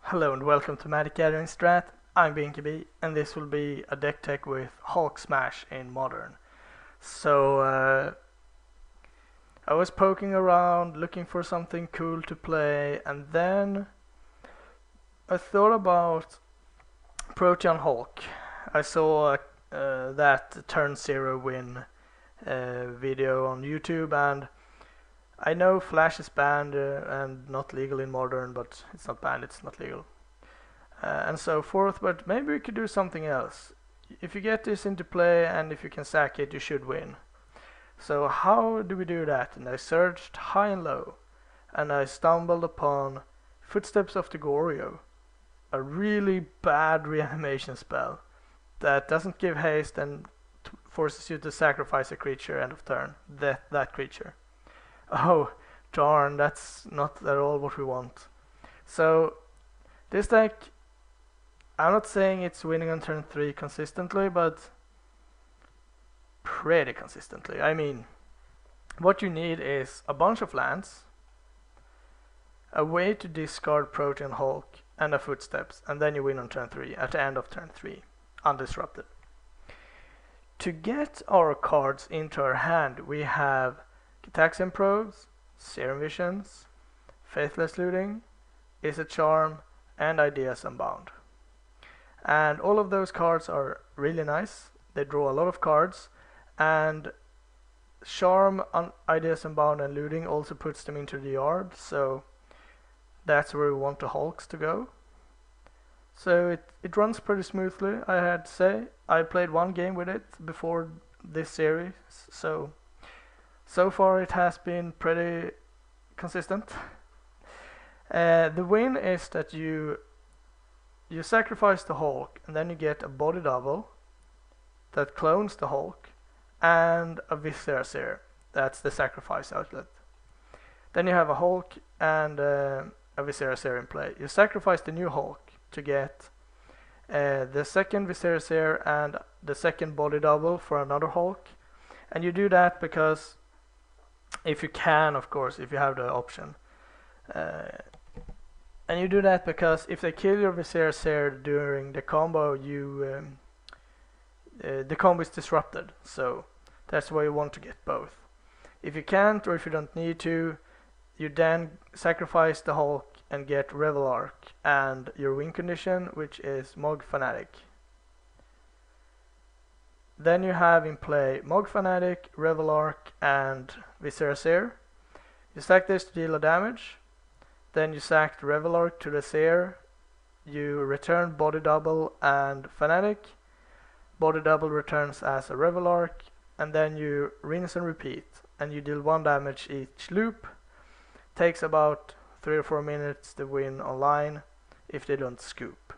Hello and welcome to Magic Gathering Strat. I'm Binkabi and this will be a deck tech with Hulk Smash in Modern. I was poking around looking for something cool to play, and then I thought about Protean Hulk. I saw that turn 0 win video on YouTube, and I know Flash is banned and not legal in Modern, but it's not banned, it's not legal. And so forth, but maybe we could do something else. If you get this into play and if you can sack it, you should win. So how do we do that? And I searched high and low, and I stumbled upon Footsteps of the Goryo, a really bad reanimation spell that doesn't give haste and forces you to sacrifice a creature end of turn, that creature. Oh darn, that's not at all what we want. So this deck, I'm not saying it's winning on turn 3 consistently, but pretty consistently. I mean, what you need is a bunch of lands, a way to discard Protean Hulk, and a Footsteps, and then you win on turn 3, at the end of turn 3, undisrupted. To get our cards into our hand, we have Gitaxian Probes, Serum Visions, Faithless Looting, Is a Charm, and Ideas Unbound. And all of those cards are really nice. They draw a lot of cards, and Charm, Ideas Unbound, and Looting also puts them into the yard, so that's where we want the Hulks to go. So it runs pretty smoothly, I had to say. I played one game with it before this series, so far it has been pretty consistent. The win is that you sacrifice the Hulk, and then you get a body double that clones the Hulk, and a Viscera Seer. That's the sacrifice outlet. Then you have a Hulk and a Viscera Seer in play. You sacrifice the new Hulk to get the second Viscera Seer and the second body double for another Hulk. And you do that because, if you can, of course, if you have the option. And you do that because if they kill your Viscera Seer during the combo, the combo is disrupted. So that's why you want to get both. If you can't, or if you don't need to, you then sacrifice the Hulk and get Revel Arc and your win condition, which is Mog Fanatic. Then you have in play Mog Fanatic, Revel Arc, and Viscera Seer. You sack this to deal a damage. Then you sack the Revel Arc to the Seer. You return Body Double and Fanatic. Body Double returns as a Revel Arc, and then you rinse and repeat, and you deal 1 damage each loop. Takes about 3 or 4 minutes to win online if they don't scoop.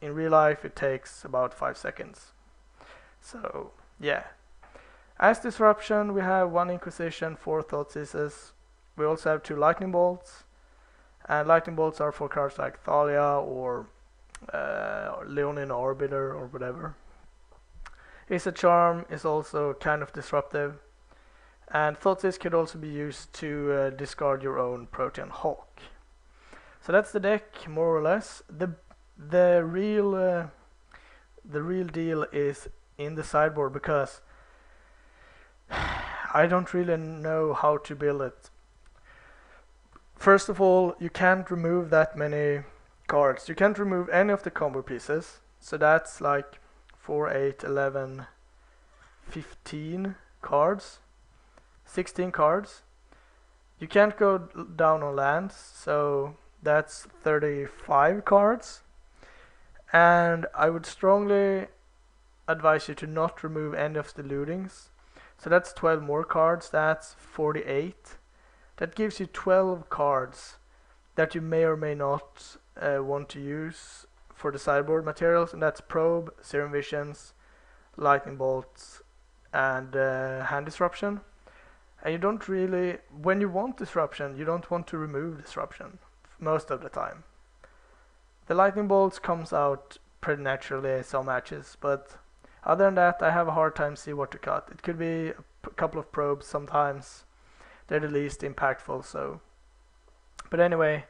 In real life it takes about 5 seconds. So yeah. As disruption we have 1 Inquisition, 4 Thoughtseizes. We also have 2 Lightning Bolts. And Lightning Bolts are for cards like Thalia or Leonin Orbiter or whatever. Is a Charm is also kind of disruptive. And Thoughtseizes could also be used to discard your own Protean Hulk. So that's the deck, more or less. The real deal is in the sideboard, because I don't really know how to build it. First of all, you can't remove that many cards. You can't remove any of the combo pieces. So that's like 4, 8, 11, 15 cards. 16 cards. You can't go down on lands, so that's 35 cards. And I would strongly advise you to not remove any of the lootings. So that's 12 more cards, that's 48. That gives you 12 cards that you may or may not want to use for the sideboard materials, and that's Probe, Serum Visions, Lightning Bolts, and Hand Disruption. And you don't really, when you want disruption, you don't want to remove disruption most of the time. The Lightning Bolts comes out pretty naturally in some matches, but other than that I have a hard time see what to cut. It could be a couple of probes sometimes. They're the least impactful, so. But anyway,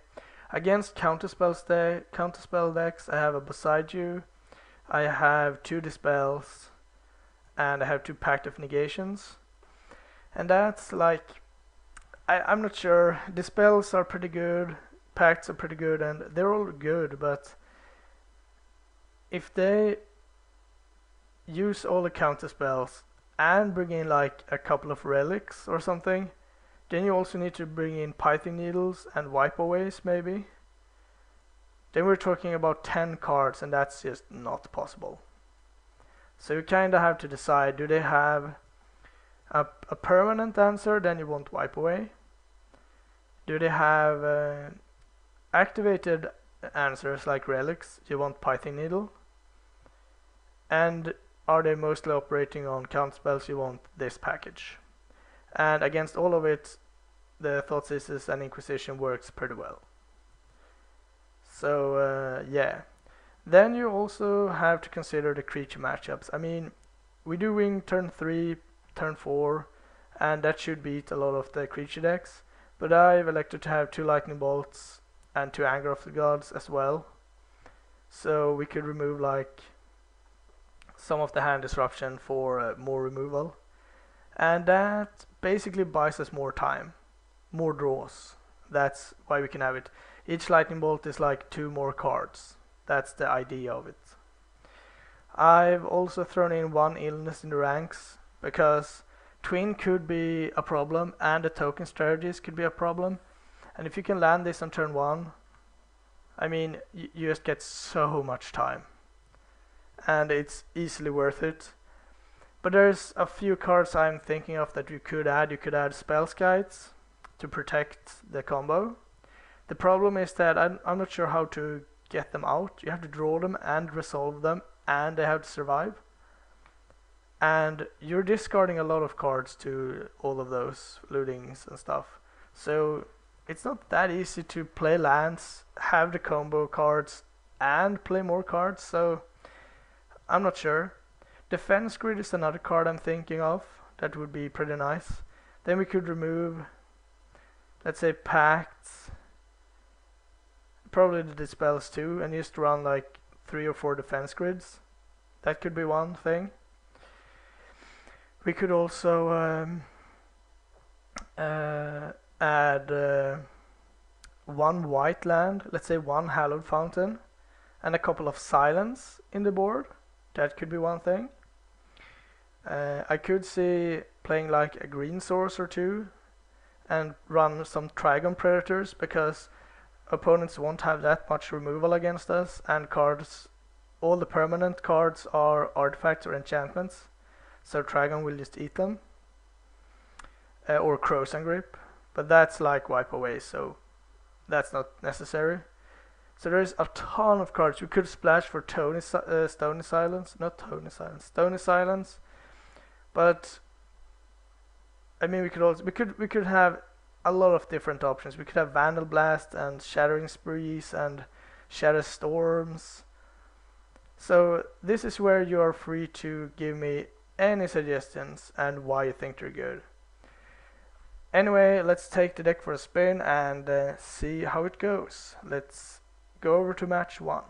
Against counterspell decks, I have a Beside You, I have 2 Dispels, and I have 2 Pact of Negations. And that's like, I'm not sure. Dispels are pretty good, Pacts are pretty good, and they're all good, but if they use all the counterspells and bring in like a couple of relics or something, then you also need to bring in Pithing Needles and Wipeaways maybe. Then we're talking about 10 cards, and that's just not possible. So you kinda have to decide, do they have a permanent answer? Then you want Wipeaway. Do they have activated answers like relics? You want Pithing Needle. And are they mostly operating on counterspells? You want this package. And against all of it, the Thoughtseize and Inquisition works pretty well. So yeah. Then you also have to consider the creature matchups. I mean, we do win turn 3, turn 4, and that should beat a lot of the creature decks. But I've elected to have 2 Lightning Bolts and 2 Anger of the Gods as well. So we could remove like some of the hand disruption for more removal. And that basically buys us more time, more draws. That's why we can have it. Each Lightning Bolt is like 2 more cards. That's the idea of it. I've also thrown in 1 Illness in the ranks, because Twin could be a problem and the token strategies could be a problem. And if you can land this on turn 1, I mean, you just get so much time. And it's easily worth it. But there's a few cards I'm thinking of that you could add. You could add Spell Guides to protect the combo. The problem is that I'm not sure how to get them out. You have to draw them and resolve them, and they have to survive. And you're discarding a lot of cards to all of those lootings and stuff. So it's not that easy to play lands, have the combo cards, and play more cards. So I'm not sure. Defense Grid is another card I'm thinking of. That would be pretty nice. Then we could remove, let's say, Pacts, probably the Dispels too, and just run like 3 or 4 Defense Grids. That could be one thing. We could also add 1 white land, let's say 1 Hallowed Fountain, and a couple of Silence in the board. That could be one thing. I could see playing like a green source or 2 and run some Trigon Predators, because opponents won't have that much removal against us, and cards, all the permanent cards are artifacts or enchantments, so Trigon will just eat them. Or Crow's Grip, but that's like Wipeaway, so that's not necessary. So there's a ton of cards. We could splash for Stony Silence, Stony Silence. But I mean, we could have a lot of different options. We could have Vandal Blast and Shattering Sprees and Shadow Storms. So this is where you are free to give me any suggestions and why you think they're good. Anyway, let's take the deck for a spin and see how it goes. Let's go over to match 1.